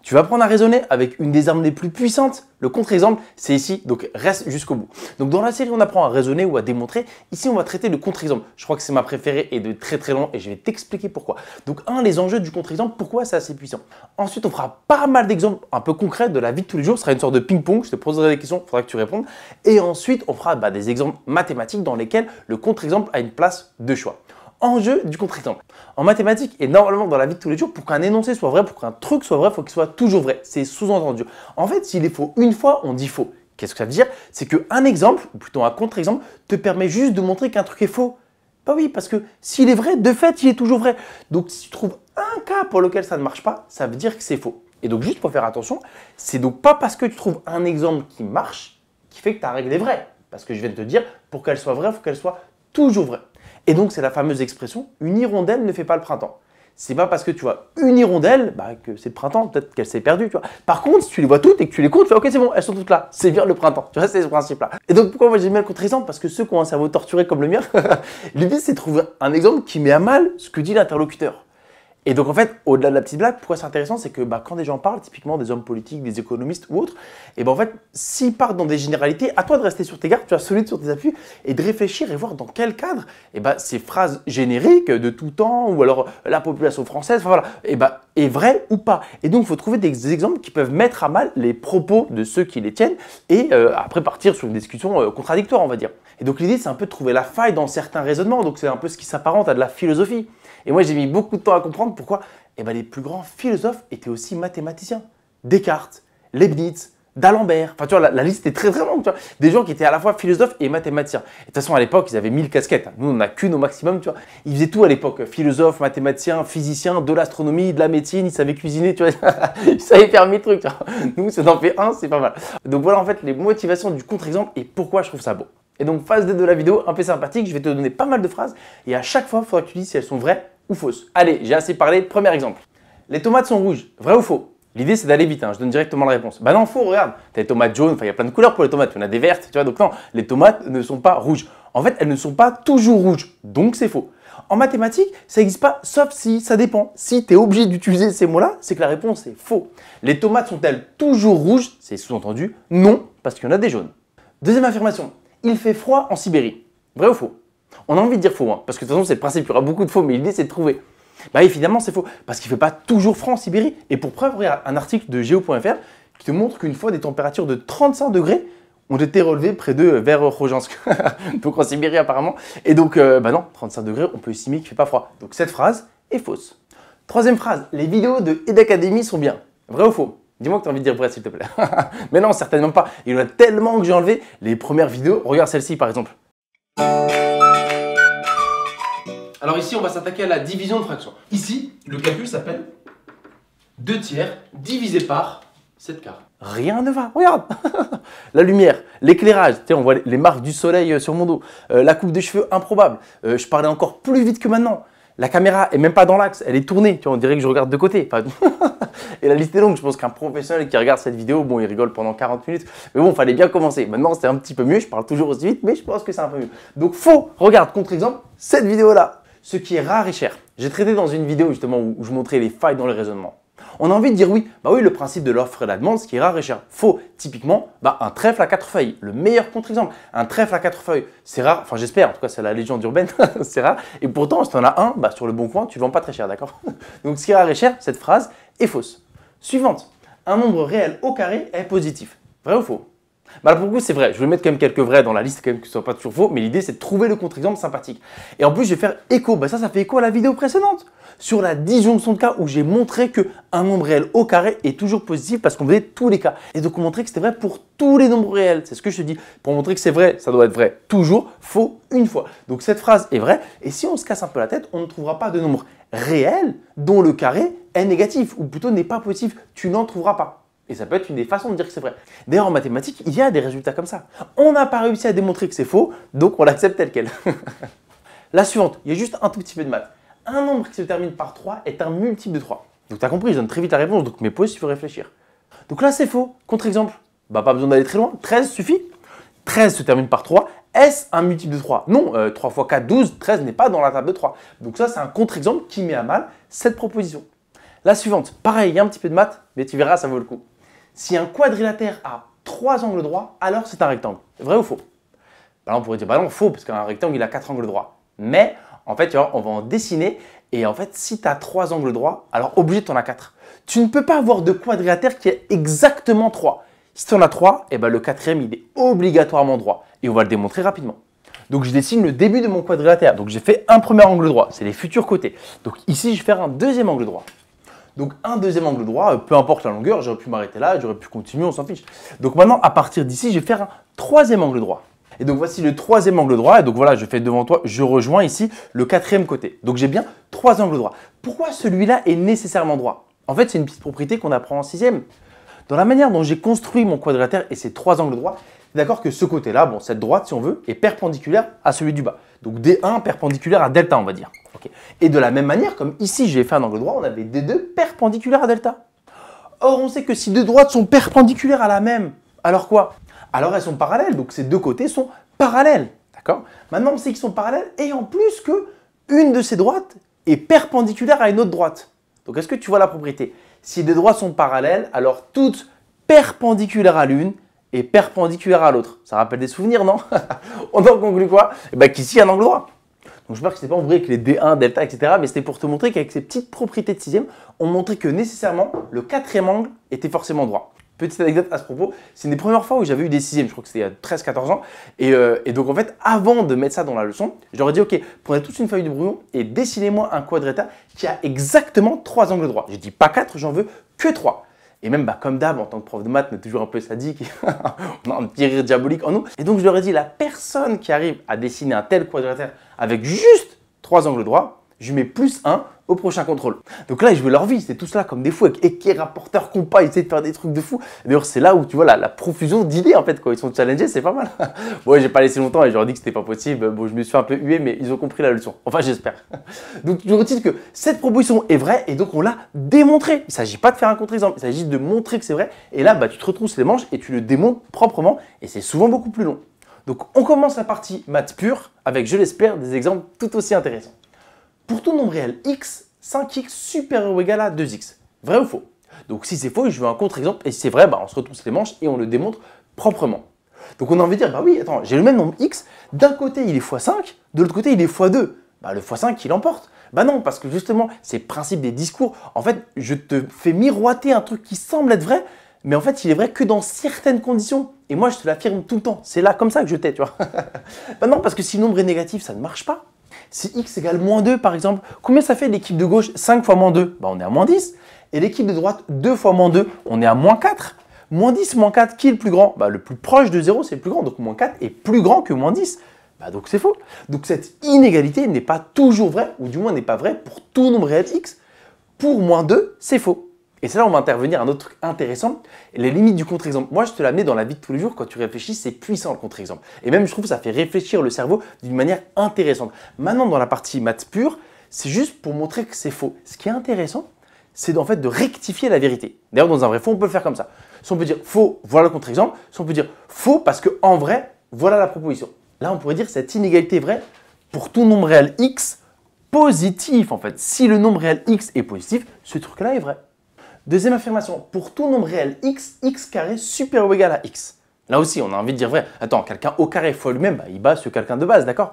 Tu vas apprendre à raisonner avec une des armes les plus puissantes. Le contre-exemple, c'est ici, donc reste jusqu'au bout. Donc dans la série, on apprend à raisonner ou à démontrer. Ici, on va traiter le contre-exemple. Je crois que c'est ma préférée et de très très long et je vais t'expliquer pourquoi. Donc les enjeux du contre-exemple, pourquoi c'est assez puissant. Ensuite, on fera pas mal d'exemples un peu concrets de la vie de tous les jours. Ce sera une sorte de ping-pong, je te poserai des questions, il faudra que tu répondes. Et ensuite, on fera des exemples mathématiques dans lesquels le contre-exemple a une place de choix. Enjeu du contre-exemple. En mathématiques et normalement dans la vie de tous les jours, pour qu'un énoncé soit vrai, pour qu'un truc soit vrai, il faut qu'il soit toujours vrai. C'est sous-entendu. En fait, s'il est faux une fois, on dit faux. Qu'est-ce que ça veut dire? C'est qu'un exemple, ou plutôt un contre-exemple, te permet juste de montrer qu'un truc est faux. Bah oui, parce que s'il est vrai, de fait, il est toujours vrai. Donc si tu trouves un cas pour lequel ça ne marche pas, ça veut dire que c'est faux. Et donc juste pour faire attention, c'est donc pas parce que tu trouves un exemple qui marche qui fait que ta règle est vraie. Parce que je viens de te dire, pour qu'elle soit vraie, il faut qu'elle soit toujours vraie. Et donc, c'est la fameuse expression « une hirondelle ne fait pas le printemps ». C'est pas parce que tu vois une hirondelle que c'est le printemps, peut-être qu'elle s'est perdue, tu vois. Par contre, si tu les vois toutes et que tu les comptes, tu fais « ok, c'est bon, elles sont toutes là, c'est bien le printemps ». Tu vois, c'est ce principe-là. Et donc, pourquoi moi j'aime bien le contre-exemple? Parce que ceux qui ont un cerveau torturé comme le mien, l'idée c'est de trouver un exemple qui met à mal ce que dit l'interlocuteur. Et donc en fait, au-delà de la petite blague, pourquoi c'est intéressant, c'est que quand des gens parlent, typiquement des hommes politiques, des économistes ou autres, et en fait, s'ils partent dans des généralités, à toi de rester sur tes gardes, tu as solide sur tes appuis, et de réfléchir et voir dans quel cadre ces phrases génériques de tout temps, ou alors la population française, est vraie ou pas. Et donc il faut trouver des exemples qui peuvent mettre à mal les propos de ceux qui les tiennent, et après partir sur une discussion contradictoire, on va dire. Et donc l'idée, c'est un peu de trouver la faille dans certains raisonnements, donc c'est un peu ce qui s'apparente à de la philosophie. Et moi, j'ai mis beaucoup de temps à comprendre pourquoi les plus grands philosophes étaient aussi mathématiciens. Descartes, Leibniz, d'Alembert. Enfin, tu vois, la liste est très très longue. Tu vois. Des gens qui étaient à la fois philosophes et mathématiciens. Et de toute façon, à l'époque, ils avaient 1000 casquettes. Nous, on n'en a qu'une au maximum. Tu vois. Ils faisaient tout à l'époque. Philosophes, mathématiciens, physiciens, de l'astronomie, de la médecine. Ils savaient cuisiner. Tu vois. Ils savaient faire 1000 trucs. Tu vois. Nous, ça en fait un, c'est pas mal. Donc voilà, en fait, les motivations du contre-exemple et pourquoi je trouve ça beau. Et donc, phase 2 de la vidéo, un peu sympathique. Je vais te donner pas mal de phrases. Et à chaque fois, il faudra que tu dises si elles sont vraies ou fausses. Allez, j'ai assez parlé. Premier exemple. Les tomates sont rouges. Vrai ou faux? L'idée, c'est d'aller vite. Je donne directement la réponse. Bah non, faux, regarde. Tu as les tomates jaunes. Enfin, il y a plein de couleurs pour les tomates. Il y en a des vertes. Tu vois, donc non, les tomates ne sont pas rouges. En fait, elles ne sont pas toujours rouges. Donc, c'est faux. En mathématiques, ça n'existe pas, sauf si ça dépend. Si tu es obligé d'utiliser ces mots-là, c'est que la réponse est faux. Les tomates sont-elles toujours rouges? C'est sous-entendu non, parce qu'il y en a des jaunes. Deuxième affirmation. Il fait froid en Sibérie. Vrai ou faux? On a envie de dire faux, parce que de toute façon, c'est le principe. Il y aura beaucoup de faux, mais l'idée, c'est de trouver. Bah évidemment, c'est faux, parce qu'il ne fait pas toujours froid en Sibérie. Et pour preuve, regarde un article de Geo.fr qui te montre qu'une fois, des températures de 35 degrés ont été relevées près de vers Rojansk, donc en Sibérie apparemment. Et donc, non, 35 degrés, on peut estimer qu'il ne fait pas froid. Donc cette phrase est fausse. Troisième phrase, les vidéos de Ed Academy sont bien. Vrai ou faux? Dis-moi que tu as envie de dire vrai, s'il te plaît. Mais non, certainement pas. Il y en a tellement que j'ai enlevé les premières vidéos. Regarde celle-ci, par exemple. Alors ici, on va s'attaquer à la division de fractions. Ici, le calcul s'appelle 2 tiers divisé par 7 quarts. Rien ne va, regarde. La lumière, l'éclairage, on voit les marques du soleil sur mon dos, la coupe de cheveux improbable. Je parlais encore plus vite que maintenant. La caméra est même pas dans l'axe, elle est tournée. Tu vois, on dirait que je regarde de côté. Et la liste est longue. Je pense qu'un professionnel qui regarde cette vidéo, bon, il rigole pendant 40 minutes. Mais bon, il fallait bien commencer. Maintenant, c'est un petit peu mieux. Je parle toujours aussi vite, mais je pense que c'est un peu mieux. Donc, faux. Regarde, contre-exemple, cette vidéo-là. Ce qui est rare et cher. J'ai traité dans une vidéo justement où je montrais les failles dans le raisonnement. On a envie de dire oui. Bah oui, le principe de l'offre et la demande, ce qui est rare et cher. Faux. Typiquement, un trèfle à 4 feuilles. Le meilleur contre-exemple. Un trèfle à 4 feuilles. C'est rare. Enfin, j'espère. En tout cas, c'est la légende urbaine. C'est rare. Et pourtant, si tu en as un, sur le bon coin, tu ne vends pas très cher, d'accord? Donc, ce qui est rare et cher, cette phrase est fausse. Suivante. Un nombre réel au carré est positif. Vrai ou faux? Pour le coup, c'est vrai. Je vais mettre quand même quelques vrais dans la liste, quand même que ce soit pas toujours faux. Mais l'idée, c'est de trouver le contre-exemple sympathique. Et en plus, je vais faire écho. Ça fait écho à la vidéo précédente. Sur la disjonction de cas où j'ai montré qu'un nombre réel au carré est toujours positif parce qu'on faisait tous les cas. Et donc, on montrait que c'était vrai pour tous les nombres réels. C'est ce que je te dis. Pour montrer que c'est vrai, ça doit être vrai toujours, faux une fois. Donc, cette phrase est vraie. Et si on se casse un peu la tête, on ne trouvera pas de nombre réel dont le carré est négatif ou plutôt n'est pas positif. Tu n'en trouveras pas. Et ça peut être une des façons de dire que c'est vrai. D'ailleurs, en mathématiques, il y a des résultats comme ça. On n'a pas réussi à démontrer que c'est faux, donc on l'accepte tel quel. La suivante, il y a juste un tout petit peu de maths. Un nombre qui se termine par 3 est un multiple de 3. Donc tu as compris, je donne très vite la réponse, donc mes pauses, il faut réfléchir. Donc là, c'est faux. Contre-exemple, pas besoin d'aller très loin. 13 suffit. 13 se termine par 3. Est-ce un multiple de 3? Non, 3 x 4, 12. 13 n'est pas dans la table de 3. Donc ça, c'est un contre-exemple qui met à mal cette proposition. La suivante, pareil, il y a un petit peu de maths, mais tu verras, ça vaut le coup. Si un quadrilatère a 3 angles droits, alors c'est un rectangle. Vrai ou faux? Là, on pourrait dire, bah non, faux, parce qu'un rectangle, il a 4 angles droits. Mais, en fait, tu vois, on va en dessiner. Et en fait, si tu as 3 angles droits, alors obligé, tu en as 4. Tu ne peux pas avoir de quadrilatère qui est exactement 3. Si tu en as 3, eh ben, le quatrième, il est obligatoirement droit. Et on va le démontrer rapidement. Donc, je dessine le début de mon quadrilatère. Donc, j'ai fait un premier angle droit. C'est les futurs côtés. Donc, ici, je vais faire un deuxième angle droit. Donc, un deuxième angle droit, peu importe la longueur, j'aurais pu m'arrêter là, j'aurais pu continuer, on s'en fiche. Donc, maintenant, à partir d'ici, je vais faire un troisième angle droit. Et donc, voici le troisième angle droit. Et donc, voilà, je fais devant toi, je rejoins ici le quatrième côté. Donc, j'ai bien 3 angles droits. Pourquoi celui-là est nécessairement droit? En fait, c'est une petite propriété qu'on apprend en 6e. Dans la manière dont j'ai construit mon quadrilatère et ces 3 angles droits, d'accord que ce côté-là, bon, cette droite, si on veut, est perpendiculaire à celui du bas. Donc D1 perpendiculaire à delta, on va dire. Okay. Et de la même manière, comme ici, j'ai fait un angle droit, on avait D2 perpendiculaire à delta. Or, on sait que si deux droites sont perpendiculaires à la même, alors quoi? Alors, elles sont parallèles, donc ces deux côtés sont parallèles. D'accord? Maintenant, on sait qu'ils sont parallèles et en plus que une de ces droites est perpendiculaire à une autre droite. Donc, est-ce que tu vois la propriété? Si deux droites sont parallèles, alors toutes perpendiculaires à l'une et perpendiculaire à l'autre. Ça rappelle des souvenirs, non? On en conclut quoi? Eh ben, qu'ici, il y a un angle droit. Donc, j'espère que ce n'est pas vrai avec les D1, delta, etc. Mais c'était pour te montrer qu'avec ces petites propriétés de 6e, on montrait que nécessairement, le quatrième angle était forcément droit. Petite anecdote à ce propos, c'est une des premières fois où j'avais eu des 6e, je crois que c'était il y a 13-14 ans. Et donc, en fait, avant de mettre ça dans la leçon, j'aurais dit, OK, prenez toute une feuille de brouillon et dessinez-moi un quadrilatère qui a exactement 3 angles droits. J'ai dit pas 4, j'en veux que 3. Et même, bah, comme d'hab, en tant que prof de maths, on est toujours un peu sadique, on a un petit rire diabolique en nous. Et donc, je leur ai dit, la personne qui arrive à dessiner un tel quadrilatère avec juste 3 angles droits, je lui mets +1 au prochain contrôle. Donc là, ils jouaient leur vie, c'était tout cela comme des fous, avec équerre, rapporteur, compas, ils essayaient de faire des trucs de fou. D'ailleurs, c'est là où tu vois la profusion d'idées, en fait, quand ils sont challengés, c'est pas mal. Bon, j'ai pas laissé longtemps et je leur ai dit que c'était pas possible. Bon, je me suis fait un peu huer, mais ils ont compris la leçon. Enfin, j'espère. Donc, je retire que cette proposition est vraie et donc on l'a démontré. Il ne s'agit pas de faire un contre-exemple, il s'agit de montrer que c'est vrai. Et là, bah, tu te retrousses les manches et tu le démontres proprement et c'est souvent beaucoup plus long. Donc, on commence la partie maths pure avec, je l'espère, des exemples tout aussi intéressants. Pour tout nombre réel x, 5x supérieur ou égal à 2x. Vrai ou faux? Donc si c'est faux, je veux un contre-exemple. Et si c'est vrai, bah, on se retrousse les manches et on le démontre proprement. Donc on a envie de dire, bah oui, attends, j'ai le même nombre x. D'un côté, il est x5. De l'autre côté, il est x2. Bah le x5, il emporte. Bah non, parce que justement, c'est le principe des discours. En fait, je te fais miroiter un truc qui semble être vrai, mais en fait, il est vrai que dans certaines conditions. Et moi, je te l'affirme tout le temps. C'est là comme ça que je t'ai, tu vois. Bah non, parce que si le nombre est négatif, ça ne marche pas. Si x égale -2 par exemple, combien ça fait l'équipe de gauche 5 fois -2? Bah, on est à -10. Et l'équipe de droite 2 fois -2, on est à -4. -10, -4, qui est le plus grand? Bah, le plus proche de 0, c'est le plus grand. Donc -4 est plus grand que -10. Bah, donc c'est faux. Donc cette inégalité n'est pas toujours vraie, ou du moins n'est pas vraie pour tout nombre réel x. Pour -2, c'est faux. Et c'est là où on va intervenir un autre truc intéressant, les limites du contre-exemple. Moi, je te l'amener dans la vie de tous les jours, quand tu réfléchis, c'est puissant le contre-exemple. Et même, je trouve que ça fait réfléchir le cerveau d'une manière intéressante. Maintenant, dans la partie maths pure, c'est juste pour montrer que c'est faux. Ce qui est intéressant, c'est en fait de rectifier la vérité. D'ailleurs, dans un vrai faux, on peut le faire comme ça. Si on peut dire faux, voilà le contre-exemple. Si on peut dire faux parce qu'en vrai, voilà la proposition. Là, on pourrait dire cette inégalité est vraie pour tout nombre réel x positif. En fait, si le nombre réel x est positif, ce truc-là est vrai. Deuxième affirmation, pour tout nombre réel x, x carré supérieur ou égal à x. Là aussi, on a envie de dire vrai. Attends, quelqu'un au carré fois lui-même, bah, il bat sur quelqu'un de base, d'accord?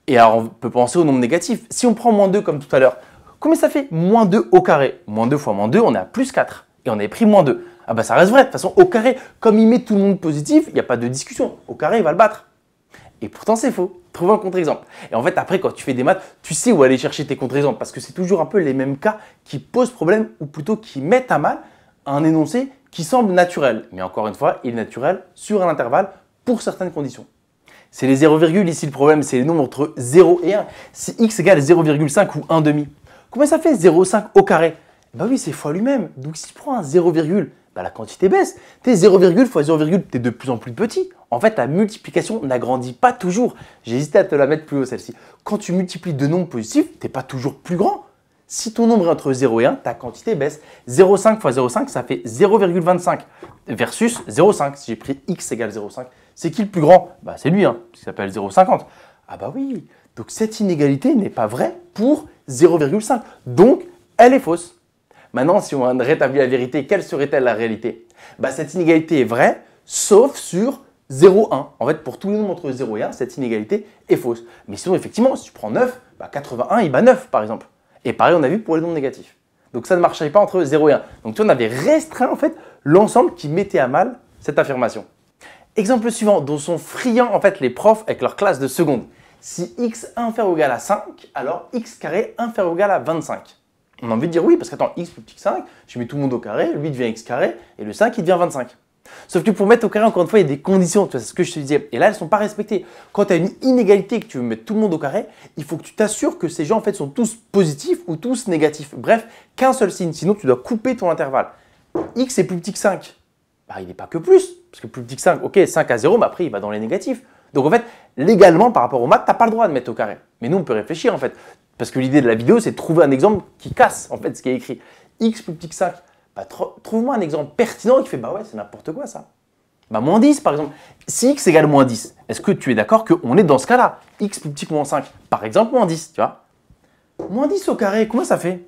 Et alors, on peut penser au nombre négatif. Si on prend -2 comme tout à l'heure, combien ça fait -2 au carré? -2 fois -2, on est à +4. Et on avait pris -2. Ah bah ça reste vrai. De toute façon, au carré, comme il met tout le monde positif, il n'y a pas de discussion. Au carré, il va le battre. Et pourtant, c'est faux. Trouve un contre-exemple. Et en fait, après, quand tu fais des maths, tu sais où aller chercher tes contre-exemples parce que c'est toujours un peu les mêmes cas qui posent problème ou plutôt qui mettent à mal un énoncé qui semble naturel. Mais encore une fois, il est naturel sur un intervalle pour certaines conditions. C'est les 0, ici le problème, c'est les nombres entre 0 et 1. Si x égale 0,5 ou 1 demi, combien ça fait 0,5 au carré? Bah oui, c'est fois lui-même. Donc si tu prends un 0, bah la quantité baisse. T'es 0, fois 0, t'es de plus en plus petit. En fait, la multiplication n'agrandit pas toujours. J'ai hésité à te la mettre plus haut, celle-ci. Quand tu multiplies deux nombres positifs, t'es pas toujours plus grand. Si ton nombre est entre 0 et 1, ta quantité baisse. 0,5 fois 0,5, ça fait 0,25 versus 0,5. Si j'ai pris x égale 0,5, c'est qui le plus grand? Bah, c'est lui, qui s'appelle 0,50. Ah bah oui, donc cette inégalité n'est pas vraie pour 0,5. Donc, elle est fausse. Maintenant, si on rétablit la vérité, quelle serait-elle la réalité? Bah, cette inégalité est vraie, sauf sur 0, 1. En fait, pour tous les nombres entre 0 et 1, cette inégalité est fausse. Mais sinon, effectivement, si tu prends 9, bah 81, il bat 9, par exemple. Et pareil, on a vu pour les nombres négatifs. Donc ça ne marcherait pas entre 0 et 1. Donc tu vois, on avait restreint en fait l'ensemble qui mettait à mal cette affirmation. Exemple suivant, dont sont friands en fait les profs avec leur classe de seconde. Si x inférieur ou égal à 5, alors x carré inférieur ou égal à 25. On a envie de dire oui, parce qu'attends, x plus petit que 5, je mets tout le monde au carré, lui devient x carré, et le 5 il devient 25. Sauf que pour mettre au carré, encore une fois, il y a des conditions, c'est ce que je te disais. Et là, elles ne sont pas respectées. Quand tu as une inégalité et que tu veux mettre tout le monde au carré, il faut que tu t'assures que ces gens en fait sont tous positifs ou tous négatifs. Bref, qu'un seul signe, sinon tu dois couper ton intervalle. X est plus petit que 5. Bah, il n'est pas que plus, parce que plus petit que 5, ok, 5 à 0, mais après il va dans les négatifs. Donc en fait, légalement, par rapport aux maths, tu n'as pas le droit de mettre au carré. Mais nous, on peut réfléchir en fait. Parce que l'idée de la vidéo, c'est de trouver un exemple qui casse en fait ce qui est écrit. X plus petit que 5. Bah, trouve-moi un exemple pertinent qui fait bah ouais, c'est n'importe quoi ça. Bah, moins 10 par exemple. Si x égale moins 10, est-ce que tu es d'accord qu'on est dans ce cas-là? X plus petit que moins 5. Par exemple, moins 10, tu vois. Moins 10 au carré, combien ça fait?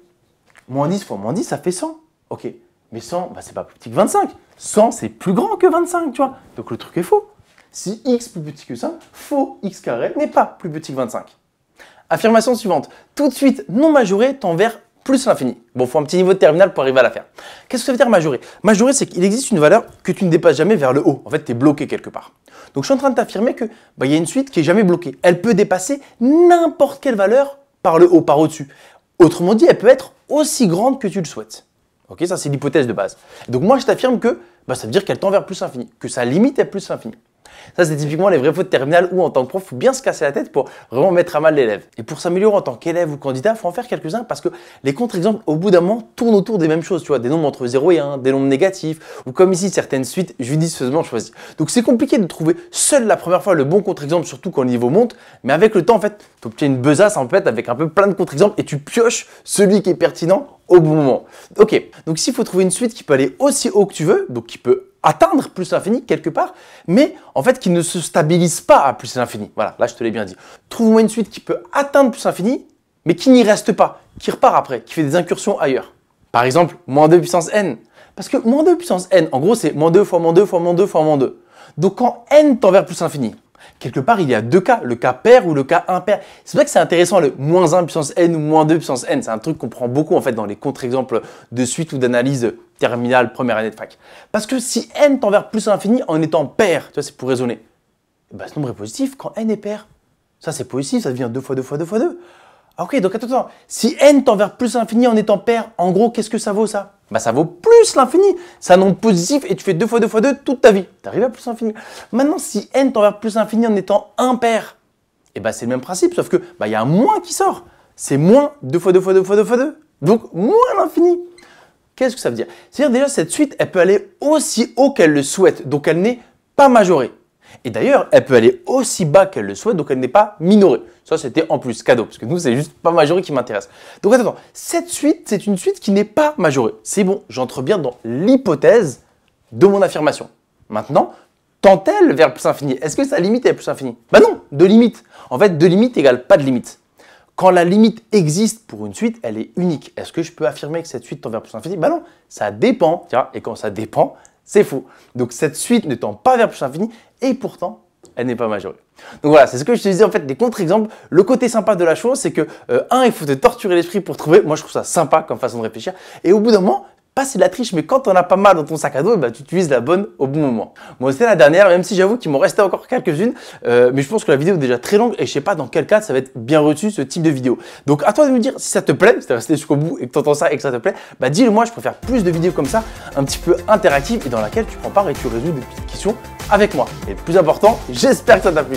Moins 10 fois moins 10, ça fait 100. Ok, mais 100, bah, c'est pas plus petit que 25. 100, c'est plus grand que 25, tu vois. Donc le truc est faux. Si x plus petit que 5, faux, x carré n'est pas plus petit que 25. Affirmation suivante. Tout de suite, non majoré tend vers plus l'infini. Bon, il faut un petit niveau de terminale pour arriver à la faire. Qu'est-ce que ça veut dire majoré? Majoré, c'est qu'il existe une valeur que tu ne dépasses jamais vers le haut. En fait, tu es bloqué quelque part. Donc, je suis en train de t'affirmer que y a une suite qui est jamais bloquée. Elle peut dépasser n'importe quelle valeur par le haut, par au-dessus. Autrement dit, elle peut être aussi grande que tu le souhaites. Ok, ça, c'est l'hypothèse de base. Donc, moi, je t'affirme que ça veut dire qu'elle tend vers plus l'infini, que sa limite est plus l'infini. Ça, c'est typiquement les vraies fautes terminales où, en tant que prof, il faut bien se casser la tête pour vraiment mettre à mal l'élève. Et pour s'améliorer en tant qu'élève ou candidat, il faut en faire quelques-uns parce que les contre-exemples, au bout d'un moment, tournent autour des mêmes choses. Tu vois, des nombres entre 0 et 1, des nombres négatifs, ou comme ici, certaines suites judicieusement choisies. Donc, c'est compliqué de trouver seul la première fois le bon contre-exemple, surtout quand le niveau monte. Mais avec le temps, en fait, tu obtiens une besace en fait avec un peu plein de contre-exemples et tu pioches celui qui est pertinent au bon moment. Ok, donc s'il faut trouver une suite qui peut aller aussi haut que tu veux, donc qui peut atteindre plus l'infini quelque part, mais en fait qui ne se stabilise pas à plus l'infini. Voilà, là je te l'ai bien dit. Trouve-moi une suite qui peut atteindre plus l'infini, mais qui n'y reste pas, qui repart après, qui fait des incursions ailleurs. Par exemple, moins 2 puissance n. Parce que moins 2 puissance n, en gros c'est moins 2 fois moins 2 fois moins 2 fois moins 2. Donc quand n tend vers plus l'infini, quelque part, il y a deux cas, le cas pair ou le cas impair. C'est vrai que c'est intéressant le moins 1 puissance n ou moins 2 puissance n. C'est un truc qu'on prend beaucoup en fait dans les contre-exemples de suite ou d'analyse terminale, première année de fac. Parce que si n tend vers plus l'infini en étant pair, tu vois, c'est pour raisonner. Bah, ce nombre est positif quand n est pair. Ça, c'est positif, ça devient 2 fois 2 fois 2 fois 2. Ah, ok, donc attends. Si n tend vers plus l'infini en étant pair, en gros, qu'est-ce que ça vaut ça? Bah, ça vaut plus l'infini. C'est un nombre positif et tu fais 2 fois 2 fois 2 toute ta vie. Tu arrives à plus l'infini. Maintenant, si n tend vers plus l'infini en étant impair, et bah, c'est le même principe, sauf que y a un moins qui sort. C'est moins 2 fois 2 fois 2 fois 2 fois 2. Donc, moins l'infini. Qu'est-ce que ça veut dire? C'est-à-dire déjà, cette suite, elle peut aller aussi haut qu'elle le souhaite. Donc, elle n'est pas majorée. Et d'ailleurs, elle peut aller aussi bas qu'elle le souhaite, donc elle n'est pas minorée. Ça, c'était en plus, cadeau, parce que nous, c'est juste pas majoré qui m'intéresse. Donc attends, cette suite, c'est une suite qui n'est pas majorée. C'est bon, j'entre bien dans l'hypothèse de mon affirmation. Maintenant, tend-elle vers plus infini? Est-ce que sa limite est plus infinie? Bah non, de limite. En fait, de limite égale pas de limite. Quand la limite existe pour une suite, elle est unique. Est-ce que je peux affirmer que cette suite tend vers plus infini? Bah non, ça dépend. Tiens, et quand ça dépend, c'est faux. Donc cette suite ne tend pas vers plus infini et pourtant, elle n'est pas majorée. Donc voilà, c'est ce que je te disais en fait des contre-exemples. Le côté sympa de la chose, c'est que il faut te torturer l'esprit pour trouver. Moi, je trouve ça sympa comme façon de réfléchir. Et au bout d'un moment, pas c'est de la triche, mais quand on as pas mal dans ton sac à dos, tu utilises la bonne au bon moment. Moi, c'était la dernière, même si j'avoue qu'il m'en restait encore quelques-unes. Mais je pense que la vidéo est déjà très longue et je sais pas dans quel cas ça va être bien reçu ce type de vidéo. Donc à toi de me dire si ça te plaît, si tu es resté jusqu'au bout et que tu entends ça et que ça te plaît, dis-le moi, je préfère plus de vidéos comme ça, un petit peu interactives et dans laquelle tu prends part et tu résous des petites questions avec moi. Et le plus important, j'espère que ça t'a plu.